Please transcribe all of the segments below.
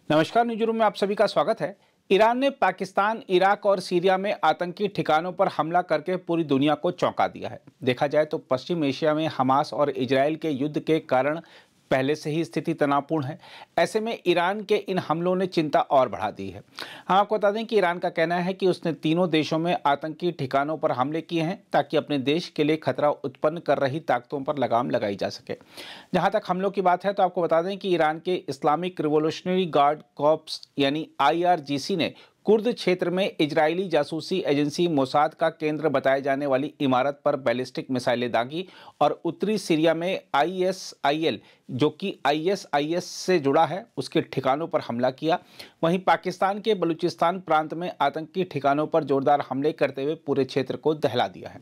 नमस्कार, न्यूज़रूम में आप सभी का स्वागत है। ईरान ने पाकिस्तान, इराक और सीरिया में आतंकी ठिकानों पर हमला करके पूरी दुनिया को चौंका दिया है। देखा जाए तो पश्चिम एशिया में हमास और इजरायल के युद्ध के कारण पहले से ही स्थिति तनावपूर्ण है। ऐसे में ईरान के इन हमलों ने चिंता और बढ़ा दी है। हम आपको बता दें कि ईरान का कहना है कि उसने तीनों देशों में आतंकी ठिकानों पर हमले किए हैं ताकि अपने देश के लिए खतरा उत्पन्न कर रही ताकतों पर लगाम लगाई जा सके। जहां तक हमलों की बात है तो आपको बता दें कि ईरान के इस्लामिक रिवोल्यूशनरी गार्ड कॉर्प्स यानी IRGC ने कुर्द क्षेत्र में इजरायली जासूसी एजेंसी मोसाद का केंद्र बताए जाने वाली इमारत पर बैलिस्टिक मिसाइलें दागी और उत्तरी सीरिया में ISIL जो कि ISIS से जुड़ा है उसके ठिकानों पर हमला किया। वहीं पाकिस्तान के बलूचिस्तान प्रांत में आतंकी ठिकानों पर जोरदार हमले करते हुए पूरे क्षेत्र को दहला दिया है।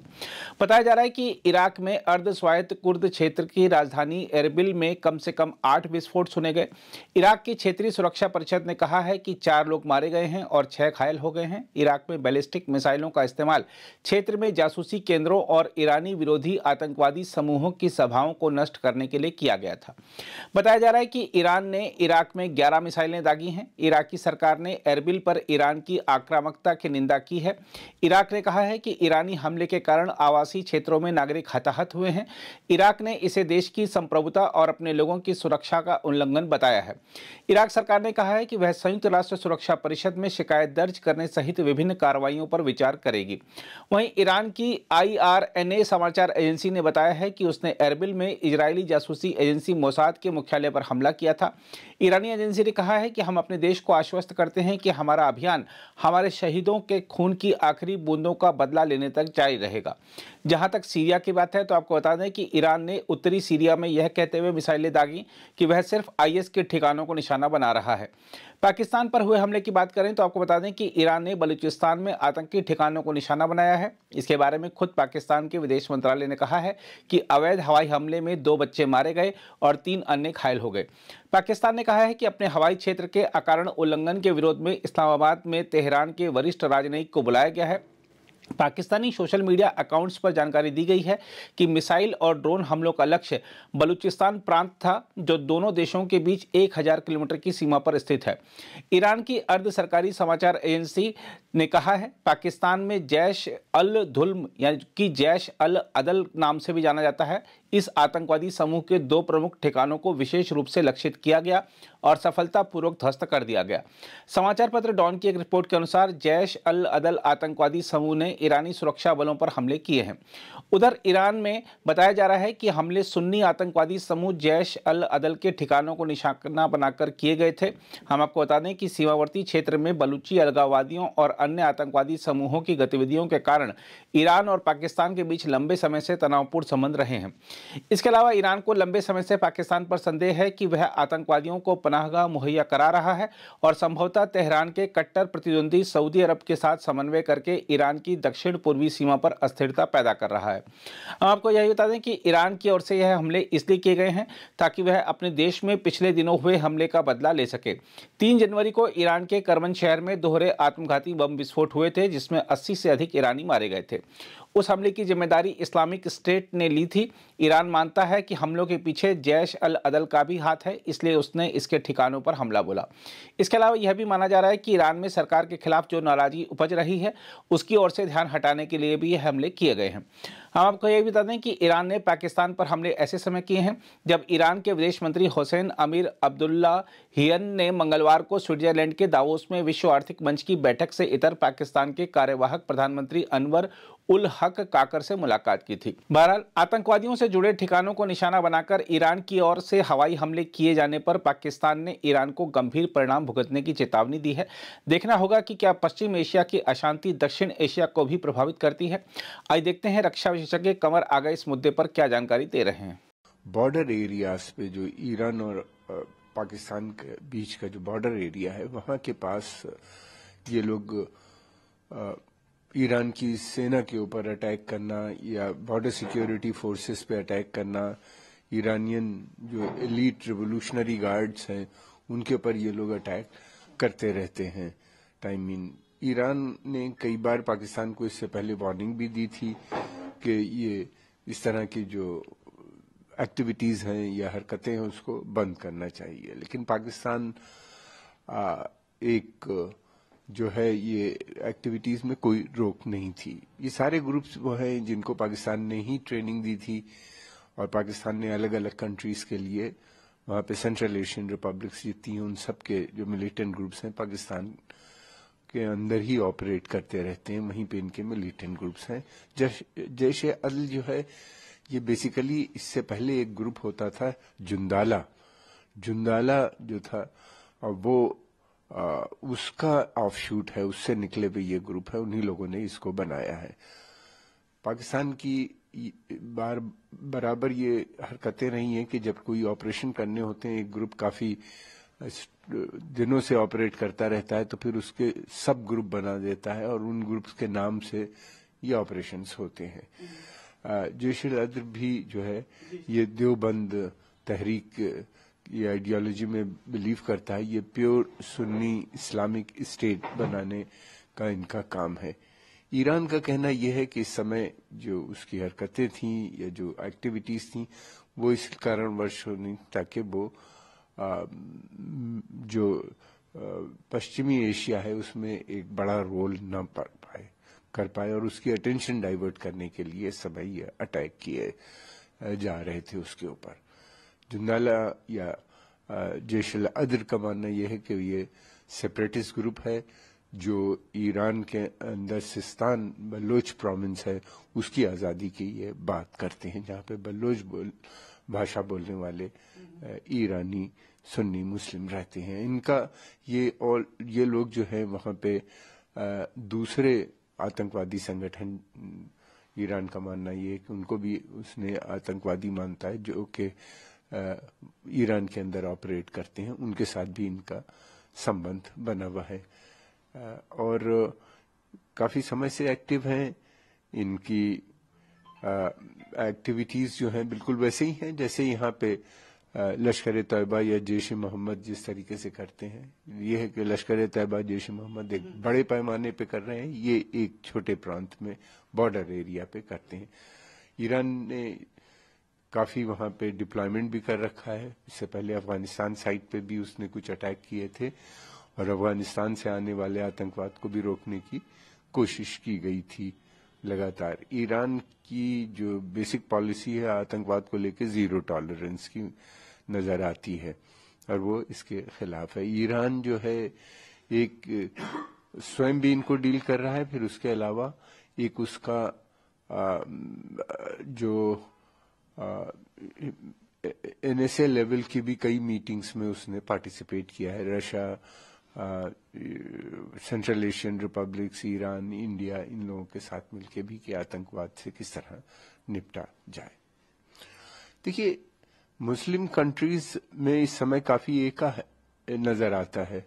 बताया जा रहा है कि इराक में अर्ध स्वायत्त कुर्द क्षेत्र की राजधानी एरबिल में कम से कम 8 विस्फोट सुने गए। इराक की क्षेत्रीय सुरक्षा परिषद ने कहा है कि 4 लोग मारे गए हैं और 6 घायल हो गए हैं। इराक में बैलिस्टिक मिसाइलों का इस्तेमाल क्षेत्र में जासूसी केंद्रों और ईरानी विरोधी आतंकवादी समूहों की सभाओं को नष्ट करने के लिए किया गया था। बताया जा रहा है कि ईरान ने इराक में 11 मिसाइलें दागी हैं। इराकी सरकार ने एरबिल पर ईरान की आक्रामकता की निंदा की है। इराक ने कहा है कि ईरानी हमले के कारण आवासीय क्षेत्रों में नागरिक हताहत हुए हैं। इराक ने इसे देश की संप्रभुता और अपने लोगों की सुरक्षा का उल्लंघन बताया है। इराक सरकार ने कहा है कि वह संयुक्त राष्ट्र सुरक्षा परिषद में शिकायत दर्ज करने सहित विभिन्न कार्रवाइयों पर विचार करेगी। वहीं ईरान की IRNA समाचार एजेंसी ने बताया है कि उसने एरबिल में इजरायली जासूसी एजेंसी मोसाद के मुख्यालय पर हमला किया था। ईरानी एजेंसी ने कहा है कि हम अपने देश को आश्वस्त करते हैं कि हमारा अभियान हमारे शहीदों के खून की आखिरी बूंदों का बदला लेने तक जारी रहेगा। जहां तक सीरिया की बात है तो आपको बता दें कि ईरान ने उत्तरी सीरिया में यह कहते हुए मिसाइलें दागी कि वह सिर्फ IS के ठिकानों को निशाना बना रहा है। पाकिस्तान पर हुए हमले की बात करें तो आपको बता दें कि ईरान ने बलूचिस्तान में आतंकी ठिकानों को निशाना बनाया है। इसके बारे में खुद पाकिस्तान के विदेश मंत्रालय ने कहा है कि अवैध हवाई हमले में 2 बच्चे मारे गए और 3 अन्य घायल हो गए। पाकिस्तान ने कहा है कि अपने हवाई क्षेत्र के अकारण उल्लंघन के विरोध में इस्लामाबाद में तेहरान के वरिष्ठ राजनयिक को बुलाया गया है। पाकिस्तानी सोशल मीडिया अकाउंट्स पर जानकारी दी गई है कि मिसाइल और ड्रोन हमलों का लक्ष्य बलूचिस्तान प्रांत था जो दोनों देशों के बीच 1000 किलोमीटर की सीमा पर स्थित है। ईरान की अर्ध सरकारी समाचार एजेंसी ने कहा है पाकिस्तान में जैश अल धुल्म यानी कि जैश अल अदल नाम से भी जाना जाता है। इस आतंकवादी समूह के 2 प्रमुख ठिकानों को विशेष रूप से लक्षित किया गया और सफलतापूर्वक ध्वस्त कर दिया गया। समाचार पत्र डॉन की एक रिपोर्ट के अनुसार जैश अल अदल आतंकवादी समूह ने ईरानी सुरक्षा बलों पर हमले किए हैं। उधर ईरान में बताया जा रहा है कि हमले सुन्नी आतंकवादी समूह जैश अल अदल के ठिकानों को निशाना बनाकर किए गए थे। हम आपको बता दें कि सीमावर्ती क्षेत्र में बलूची अलगाववादियों और अन्य आतंकवादी समूहों की गतिविधियों के कारण ईरान और पाकिस्तान के बीच लंबे समय से तनावपूर्ण संबंध रहे हैं। इसके अलावा ईरान को लंबे समय से पाकिस्तान पर संदेह है कि वह आतंकवादियों को पनाहगाह मुहैया करा रहा है और संभवतः तेहरान के कट्टर प्रतिद्वंदी सऊदी अरब के साथ समन्वय करके ईरान की दक्षिण पूर्वी सीमा पर अस्थिरता पैदा कर रहा है। हम आपको यही बता दें कि ईरान की ओर से यह हमले इसलिए किए गए हैं ताकि वह अपने देश में पिछले दिनों हुए हमले का बदला ले सके। 3 जनवरी को ईरान के करमन शहर में दोहरे आत्मघाती बम विस्फोट हुए थे जिसमें 80 से अधिक ईरानी मारे गए थे। उस हमले की जिम्मेदारी इस्लामिक स्टेट ने ली थी। ईरान मानता है कि हमलों के पीछे जैश अल अदल का भी हाथ है, इसलिए उसने इसके ठिकानों पर हमला बोला। इसके अलावा यह भी माना जा रहा है कि ईरान में सरकार के खिलाफ जो नाराजगी उपज रही है उसकी ओर से ध्यान हटाने के लिए भी यह हमले किए गए हैं। हम आपको यह भी बता दें कि ईरान ने पाकिस्तान पर हमले ऐसे समय किए हैं जब ईरान के विदेश मंत्री हुसैन अमीर अब्दुल्लाहियन ने मंगलवार को स्विट्जरलैंड के दावोस में विश्व आर्थिक मंच की बैठक से इतर पाकिस्तान के कार्यवाहक प्रधानमंत्री अनवर उल हक काकर से मुलाकात की थी। बहरहाल आतंकवादियों से जुड़े ठिकानों को निशाना बनाकर ईरान की ओर से हवाई हमले किए जाने पर पाकिस्तान ने ईरान को गंभीर परिणाम भुगतने की चेतावनी दी है। देखना होगा कि क्या पश्चिम एशिया की अशांति दक्षिण एशिया को भी प्रभावित करती है। आइए देखते हैं रक्षा विशेषज्ञ कमर आगा इस मुद्दे पर क्या जानकारी दे रहे हैं। बॉर्डर एरियाज पे जो ईरान और पाकिस्तान के बीच का जो बॉर्डर एरिया है वहां के पास ये लोग ईरान की सेना के ऊपर अटैक करना या बॉर्डर सिक्योरिटी फोर्सेस पे अटैक करना, ईरानियन जो एलीट रिवोल्यूशनरी गार्ड्स हैं उनके ऊपर ये लोग अटैक करते रहते हैं। ईरान ने कई बार पाकिस्तान को इससे पहले वार्निंग भी दी थी कि ये इस तरह की जो एक्टिविटीज हैं या हरकतें हैं उसको बंद करना चाहिए, लेकिन पाकिस्तान एक जो है ये एक्टिविटीज में कोई रोक नहीं थी। ये सारे ग्रुप्स वो हैं जिनको पाकिस्तान ने ही ट्रेनिंग दी थी और पाकिस्तान ने अलग अलग कंट्रीज के लिए वहाँ पे सेंट्रल एशियन रिपब्लिक्स जितनी हैं उन सब के जो मिलिटेंट ग्रुप्स हैं पाकिस्तान के अंदर ही ऑपरेट करते रहते हैं, वहीं पे इनके मिलिटेंट ग्रुप्स हैं। जैश ए अदल जो है ये बेसिकली इससे पहले एक ग्रुप होता था जुंदाला जो था और वो उसका ऑफशूट है, उससे निकले हुए ये ग्रुप है, उन्हीं लोगों ने इसको बनाया है। पाकिस्तान की बराबर ये हरकतें रही हैं कि जब कोई ऑपरेशन करने होते हैं, एक ग्रुप काफी दिनों से ऑपरेट करता रहता है तो फिर उसके सब ग्रुप बना देता है और उन ग्रुप्स के नाम से ये ऑपरेशंस होते हैं। जैश-ए-अदल भी जो है ये देवबंद तहरीक ये आइडियोलॉजी में बिलीव करता है। ये प्योर सुन्नी इस्लामिक स्टेट बनाने का इनका काम है। ईरान का कहना यह है कि इस समय जो उसकी हरकतें थीं या जो एक्टिविटीज थीं वो इस कारणवश होनी ताकि वो जो पश्चिमी एशिया है उसमें एक बड़ा रोल न कर पाए और उसकी अटेंशन डाइवर्ट करने के लिए समय ये अटैक किए जा रहे थे उसके ऊपर। जुंदाला या जैश-ए-अदल का मानना यह है कि ये सेपरेटिस्ट ग्रुप है जो ईरान के अंदर सिस्तान बलोच प्रोविंस है उसकी आज़ादी की ये बात करते हैं, जहाँ पे बलोच भाषा बोलने वाले ईरानी सुन्नी मुस्लिम रहते हैं। इनका ये लोग जो है वहाँ पे दूसरे आतंकवादी संगठन, ईरान का मानना ये है कि उनको भी उसने आतंकवादी मानता है जो कि ईरान के अंदर ऑपरेट करते हैं, उनके साथ भी इनका संबंध बना हुआ है और काफी समय से एक्टिव हैं। इनकी एक्टिविटीज जो हैं बिल्कुल वैसे ही हैं जैसे यहाँ पे लश्कर तैयबा या जैश मोहम्मद जिस तरीके से करते हैं। ये है कि लश्कर तैयबा जैश मोहम्मद एक बड़े पैमाने पे कर रहे हैं, ये एक छोटे प्रांत में बॉर्डर एरिया पे करते हैं। ईरान ने काफी वहां पे डिप्लॉयमेंट भी कर रखा है। इससे पहले अफगानिस्तान साइड पे भी उसने कुछ अटैक किए थे और अफगानिस्तान से आने वाले आतंकवाद को भी रोकने की कोशिश की गई थी लगातार। ईरान की जो बेसिक पॉलिसी है आतंकवाद को लेकर जीरो टॉलरेंस की नजर आती है और वो इसके खिलाफ है। ईरान जो है एक स्वयं भी इनको डील कर रहा है, फिर उसके अलावा एक उसका जो NSA लेवल की भी कई मीटिंग्स में उसने पार्टिसिपेट किया है। Russia, Central Asian Republics, Iran, India, इन लोगों के साथ मिलके भी कि आतंकवाद से किस तरह निपटा जाए। देखिए, मुस्लिम कंट्रीज में इस समय काफी एका नजर आता है।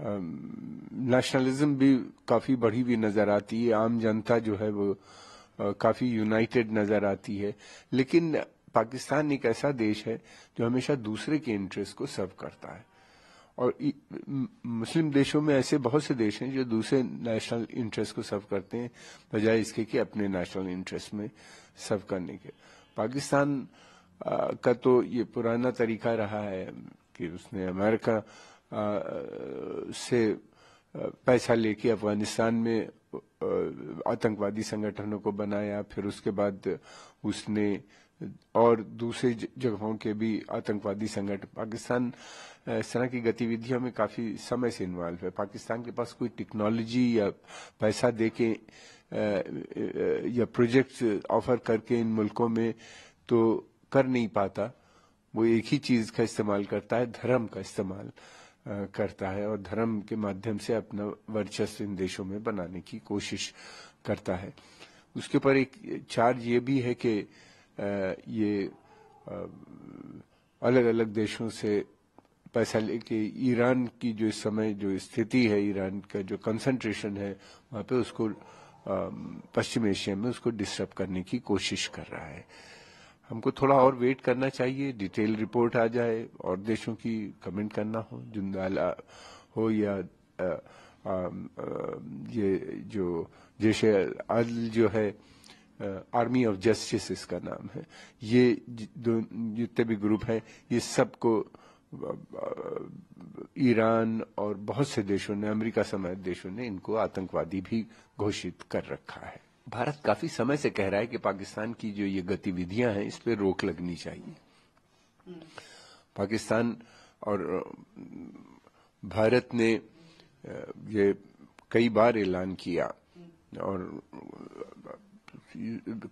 नेशनलिज्म भी काफी बढ़ी हुई नजर आती है। आम जनता जो है वो काफी यूनाइटेड नजर आती है, लेकिन पाकिस्तान एक ऐसा देश है जो हमेशा दूसरे के इंटरेस्ट को सर्व करता है और मुस्लिम देशों में ऐसे बहुत से देश हैं जो दूसरे नेशनल इंटरेस्ट को सर्व करते हैं बजाय इसके कि अपने नेशनल इंटरेस्ट में सर्व करने के। पाकिस्तान का तो ये पुराना तरीका रहा है कि उसने अमेरिका से पैसा लेके अफगानिस्तान में आतंकवादी संगठनों को बनाया, फिर उसके बाद उसने और दूसरे जगहों के भी आतंकवादी संगठन। पाकिस्तान इस तरह की गतिविधियों में काफी समय से इन्वॉल्व है। पाकिस्तान के पास कोई टेक्नोलॉजी या पैसा देके या प्रोजेक्ट्स ऑफर करके इन मुल्कों में तो कर नहीं पाता। वो एक ही चीज का इस्तेमाल करता है, धर्म का इस्तेमाल करता है और धर्म के माध्यम से अपना वर्चस्व इन देशों में बनाने की कोशिश करता है। उसके ऊपर एक चार्ज ये भी है कि ये अलग अलग देशों से पैसा लेके ईरान की जो इस समय जो स्थिति है, ईरान का जो कंसंट्रेशन है वहाँ पे उसको पश्चिम एशिया में उसको डिस्टर्ब करने की कोशिश कर रहा है। हमको थोड़ा और वेट करना चाहिए, डिटेल रिपोर्ट आ जाए और देशों की कमेंट करना हो, जुंदाला हो या ये जो जैश-ए-अदल जो है आर्मी ऑफ जस्टिस इसका नाम है। ये जितने भी ग्रुप हैं ये सबको ईरान और बहुत से देशों ने, अमेरिका समेत देशों ने इनको आतंकवादी भी घोषित कर रखा है। भारत काफी समय से कह रहा है कि पाकिस्तान की जो ये गतिविधियां हैं इस पे रोक लगनी चाहिए। पाकिस्तान और भारत ने ये कई बार ऐलान किया और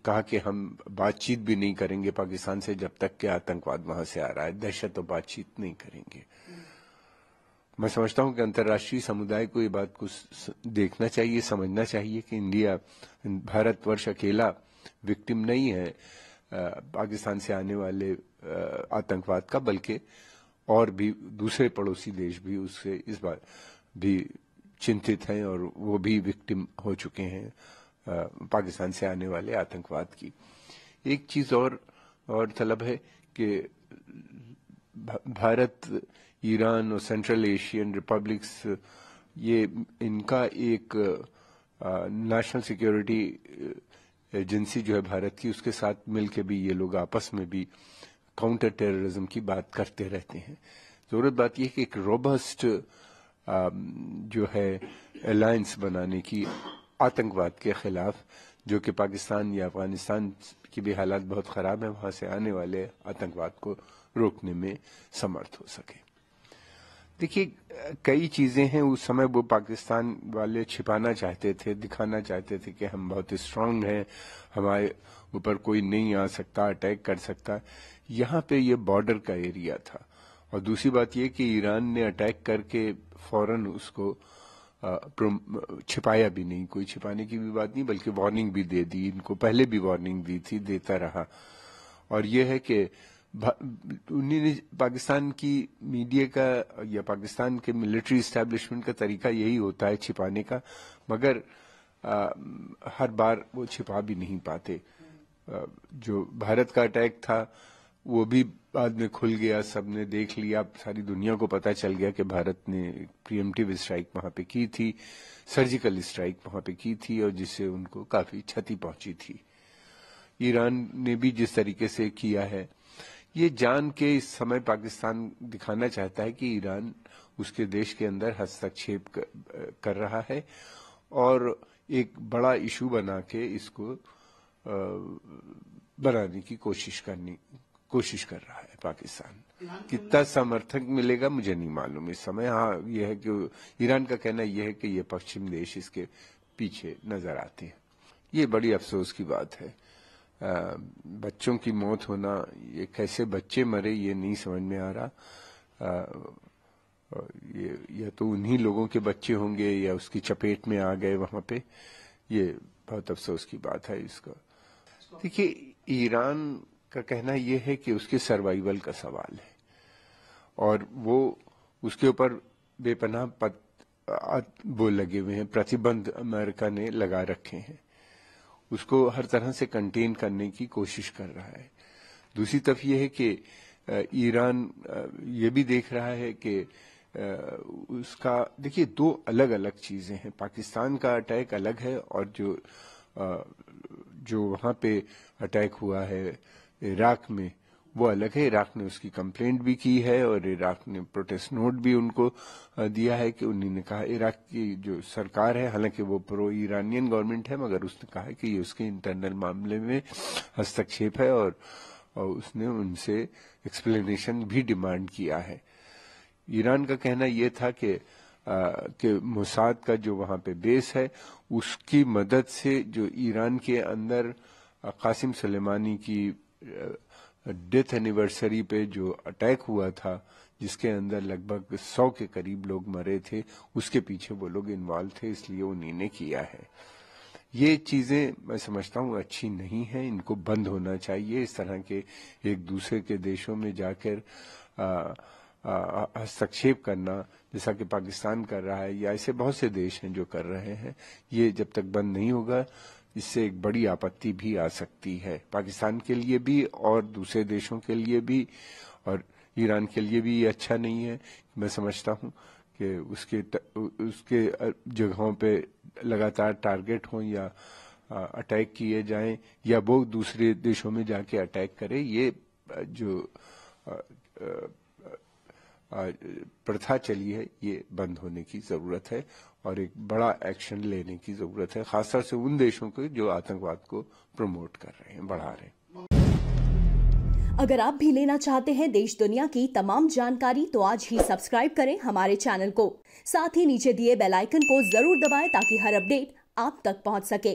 कहा कि हम बातचीत भी नहीं करेंगे पाकिस्तान से जब तक कि आतंकवाद वहां से आ रहा है, दहशत तो बातचीत नहीं करेंगे। मैं समझता हूं कि अंतर्राष्ट्रीय समुदाय को ये बात को देखना चाहिए, समझना चाहिए कि भारतवर्ष अकेला विक्टिम नहीं है पाकिस्तान से आने वाले आतंकवाद का, बल्कि और भी दूसरे पड़ोसी देश भी उससे इस बार भी चिंतित हैं और वो भी विक्टिम हो चुके हैं पाकिस्तान से आने वाले आतंकवाद की। एक चीज और तलब है कि भारत, ईरान और सेंट्रल एशियन रिपब्लिक्स, ये इनका एक नेशनल सिक्योरिटी एजेंसी जो है भारत की, उसके साथ मिलके भी ये लोग आपस में भी काउंटर टेररिज्म की बात करते रहते हैं। जरूरत बात यह कि एक रोबस्ट जो है अलायंस बनाने की आतंकवाद के खिलाफ, जो कि पाकिस्तान या अफगानिस्तान की भी हालात बहुत खराब है, वहां से आने वाले आतंकवाद को रोकने में समर्थ हो सके। देखिए, कई चीजें हैं उस समय वो पाकिस्तान वाले छिपाना चाहते थे, दिखाना चाहते थे कि हम बहुत स्ट्रांग हैं, हमारे ऊपर कोई नहीं आ सकता, अटैक कर सकता। यहाँ पे ये बॉर्डर का एरिया था। और दूसरी बात ये कि ईरान ने अटैक करके फौरन उसको छिपाया भी नहीं, कोई छिपाने की भी बात नहीं, बल्कि वार्निंग भी दे दी। इनको पहले भी वार्निंग दी थी, देता रहा। और ये है कि उन्होंने पाकिस्तान की मीडिया का या पाकिस्तान के मिलिट्री इस्टेब्लिशमेंट का तरीका यही होता है छिपाने का, मगर हर बार वो छिपा भी नहीं पाते। जो भारत का अटैक था वो भी बाद में खुल गया, सबने देख लिया, सारी दुनिया को पता चल गया कि भारत ने प्रीएम्प्टिव स्ट्राइक वहां पे की थी, सर्जिकल स्ट्राइक वहां पे की थी, और जिससे उनको काफी क्षति पहुंची थी। ईरान ने भी जिस तरीके से किया है, ये जान के इस समय पाकिस्तान दिखाना चाहता है कि ईरान उसके देश के अंदर हस्तक्षेप कर रहा है और एक बड़ा इशू बना के इसको बनाने की कोशिश कर रहा है पाकिस्तान। कितना समर्थक मिलेगा मुझे नहीं मालूम इस समय। हाँ, यह है कि ईरान का कहना यह है कि ये पश्चिम देश इसके पीछे नजर आते हैं। ये बड़ी अफसोस की बात है। बच्चों की मौत होना, ये कैसे बच्चे मरे ये नहीं समझ में आ रहा। ये या तो उन्हीं लोगों के बच्चे होंगे या उसकी चपेट में आ गए वहां पे। ये बहुत अफसोस की बात है इसका। देखिए, ईरान का कहना यह है कि उसके सर्वाइवल का सवाल है और वो उसके ऊपर बेपनाह वो लगे हुए हैं, प्रतिबंध अमेरिका ने लगा रखे हैं, उसको हर तरह से कंटेन करने की कोशिश कर रहा है। दूसरी तरफ यह है कि ईरान ये भी देख रहा है कि उसका, देखिए, दो अलग अलग चीजें हैं। पाकिस्तान का अटैक अलग है और जो वहां पे अटैक हुआ है इराक में वो अलग है। इराक ने उसकी कंप्लेंट भी की है और इराक ने प्रोटेस्ट नोट भी उनको दिया है कि उन्होंने कहा, इराक की जो सरकार है, हालांकि वो प्रो ईरानियन गवर्नमेंट है, मगर उसने कहा कि ये उसके इंटरनल मामले में हस्तक्षेप है और उसने उनसे एक्सप्लेनेशन भी डिमांड किया है। ईरान का कहना यह था कि मोसाद का जो वहां पे बेस है उसकी मदद से जो ईरान के अंदर कासिम सुलेमानी की डेथ एनिवर्सरी पे जो अटैक हुआ था, जिसके अंदर लगभग 100 के करीब लोग मरे थे, उसके पीछे वो लोग इन्वॉल्व थे, इसलिए उन्हीं ने किया है। ये चीजें मैं समझता हूँ अच्छी नहीं है, इनको बंद होना चाहिए। इस तरह के एक दूसरे के देशों में जाकर हस्तक्षेप करना, जैसा कि पाकिस्तान कर रहा है या ऐसे बहुत से देश हैं जो कर रहे हैं, ये जब तक बंद नहीं होगा इससे एक बड़ी आपत्ति भी आ सकती है, पाकिस्तान के लिए भी और दूसरे देशों के लिए भी, और ईरान के लिए भी ये अच्छा नहीं है। मैं समझता हूं कि उसके जगहों पे लगातार टारगेट हों या अटैक किए जाएं या वो दूसरे देशों में जाके अटैक करे, ये जो प्रथा चली है, ये बंद होने की जरूरत है और एक बड़ा एक्शन लेने की जरूरत है, खासतौर से उन देशों को जो आतंकवाद को प्रमोट कर रहे हैं, बढ़ा रहे हैं। अगर आप भी लेना चाहते हैं देश दुनिया की तमाम जानकारी तो आज ही सब्सक्राइब करें हमारे चैनल को। साथ ही नीचे दिए बेल आइकन को जरूर दबाएं ताकि हर अपडेट आप तक पहुंच सके।